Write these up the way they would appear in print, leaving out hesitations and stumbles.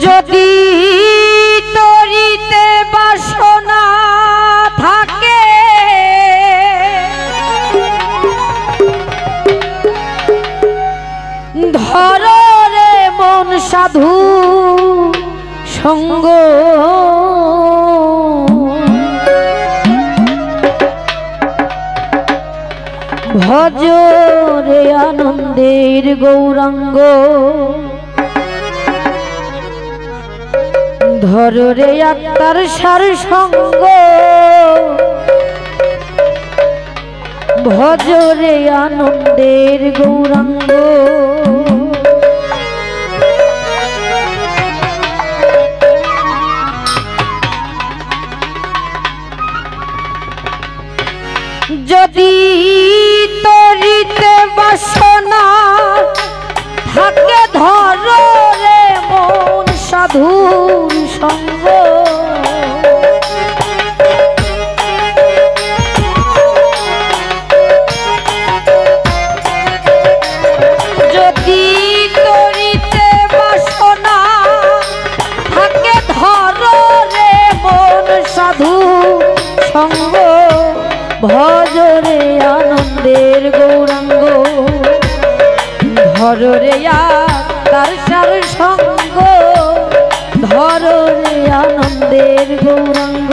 যদি তরিতে বাসনা থাকে ধর রে মন সাধু সঙ্গ ভজ রে আনন্দের গৌরাঙ্গ ধর রে আত্মার সার সঙ্গ ভজ রে আনন্দের গৌরাঙ্গ যদি তরিতে বাসনা থাকে ধর রে মন সাধুর সঙ্গ যদি তরিতে বাসনা থাকে ধর রে মন সাধু সঙ্গ ভজ রে আনন্দের গৌরাঙ্গ ধর রে তার সার সঙ্গ ধর রে আনন্দের গৌরাঙ্গ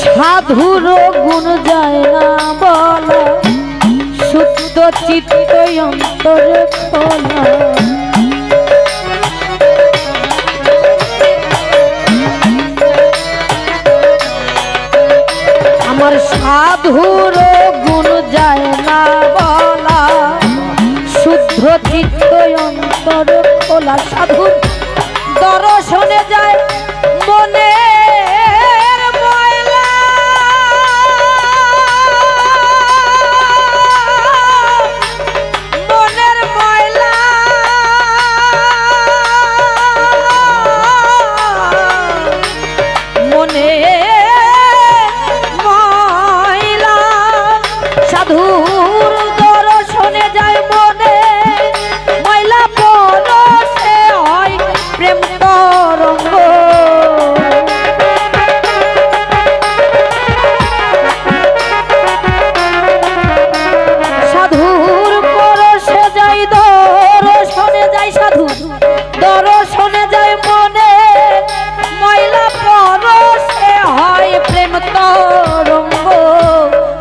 সাধুর গুণ যায় না বলা শুদ্ধ চিত্ত অন্তরে খোলা আমার সাধুর গুণ যায় না বলা শুদ্ধ চিত্ত অন্তরে খোলা সাধুর দর্শনে যায় মনে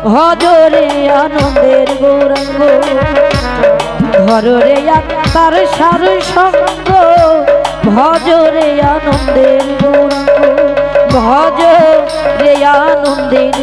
ভজরে আনন্দের গৌরাঙ্গ ধর রে আত্মার সার সঙ্গ ভজরে আনন্দের গৌরাঙ্গ ভজ রে আনন্দের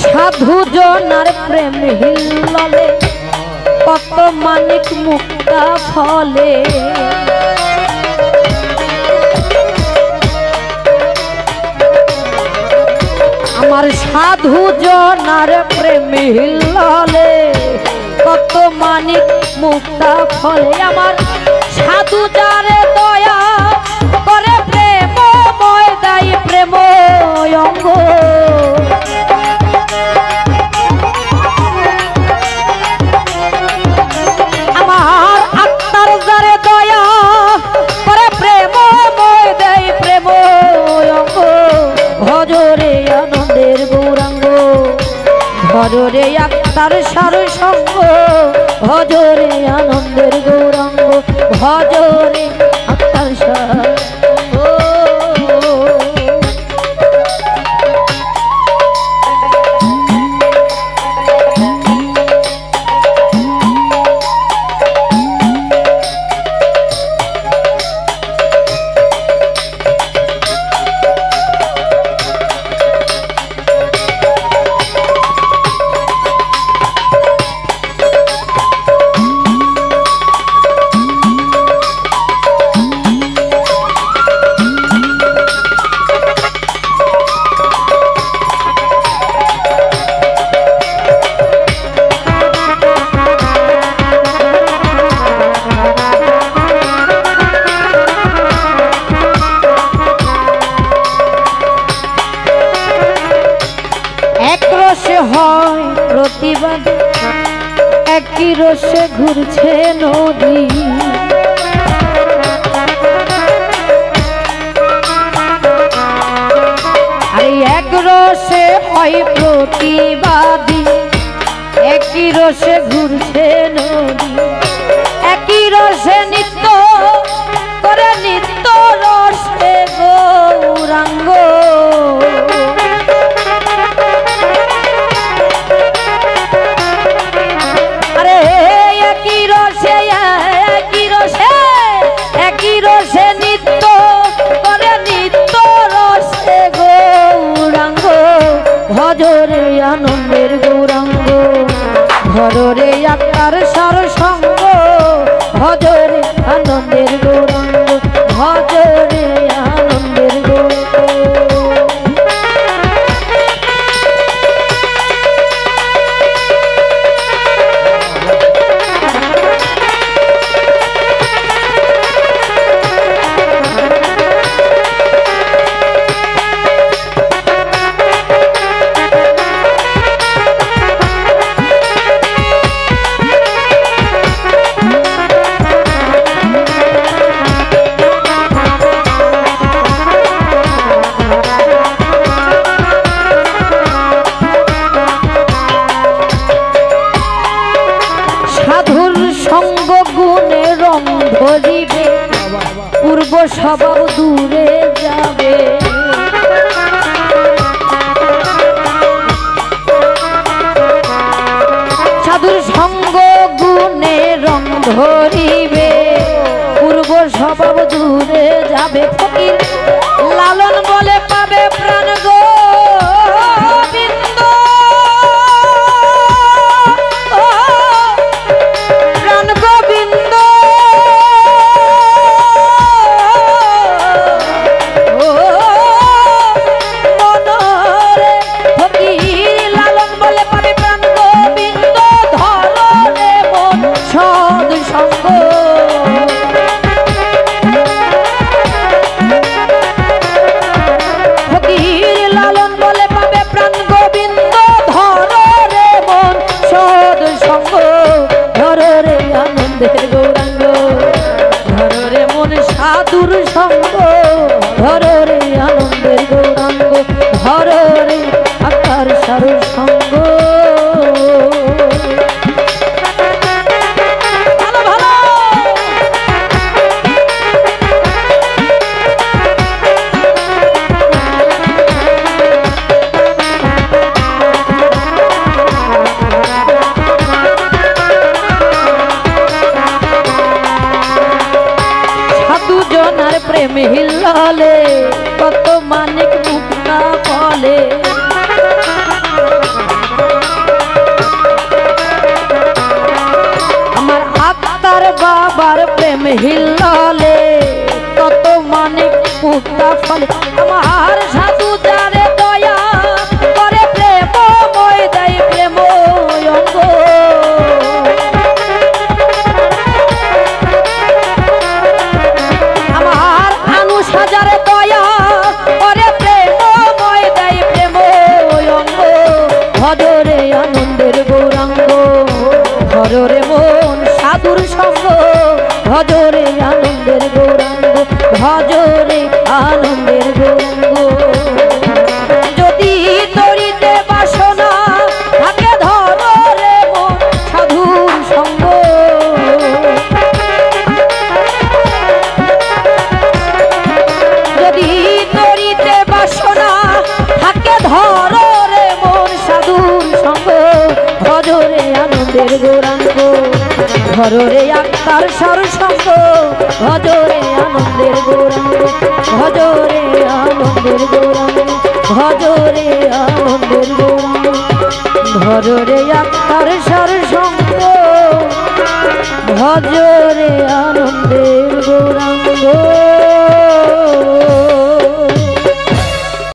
সাধুজনার প্রেম হিল্ললে কত মানিক মুক্তা ফলে আমার সাধুজনার প্রেম হিল্ললে কত মানিক মুক্তা ফলে আমার সাধু যারে দয়া করে প্রেমময় দায়ী প্রেম অঙ্গ আমার আত্মার যারে দয়া ধরে আত্মার সার সঙ্গ ভজরে আনন্দের গৌরাঙ্গ ভজরে আত্মার সার প্রতিবাদ একই রসে ঘুরছে নদী আরে এক রসে হয় প্রতিবাদী একই রসে ঘুরছে নদী একই রসে নিত্য করে নিত্য রসে গৌরাঙ্গ ভজরে আনন্দের গৌরাঙ্গ ভজরে আত্মার সার সঙ্গ ভজরে আনন্দের গৌরাঙ্গ ভজরে আনন্দের গৌরাঙ্গ ধরিবে পূর্ব স্বভাব দূরে যাবে সাধুর সঙ্গ গুণে রং ধরিবে পূর্ব স্বভাব দূরে যাবে ফকির লালন বলে পাবে প্রাণ গোবিন্দ প্রাণ গোবিন্দ সাধুর সঙ্গ ধরে আনন্দের গৌরাঙ্গ ধরে আকার সারুর সঙ্গ প্রেম হিলালে কত মানিক মুক্তা বলে আমার আত্মার বাবার প্রেম হিলালে কত মানিক মুক্তা ফলে আমার সাধু যারে দয়া করে প্রেমময় দেয় প্রেম অঙ্গ হাজারে দয়া করে প্রেমময় দেয় প্রেম অঙ্গ ভজরে আনন্দের গৌরাঙ্গ ভজরে মন সাধুর সঙ্গ ভজরে আনন্দের গৌরাঙ্গ ভজরে আনন্দের গৌরাঙ্গ যদি তরিতে বাসনা থাকে ভজরে আনন্দের গৌরাঙ্গ ধররে আত্মার সরসঙ্গ ভজরে আনন্দের গৌরাঙ্গ ভজরে আনন্দের গৌরাঙ্গ ভজরে আনন্দ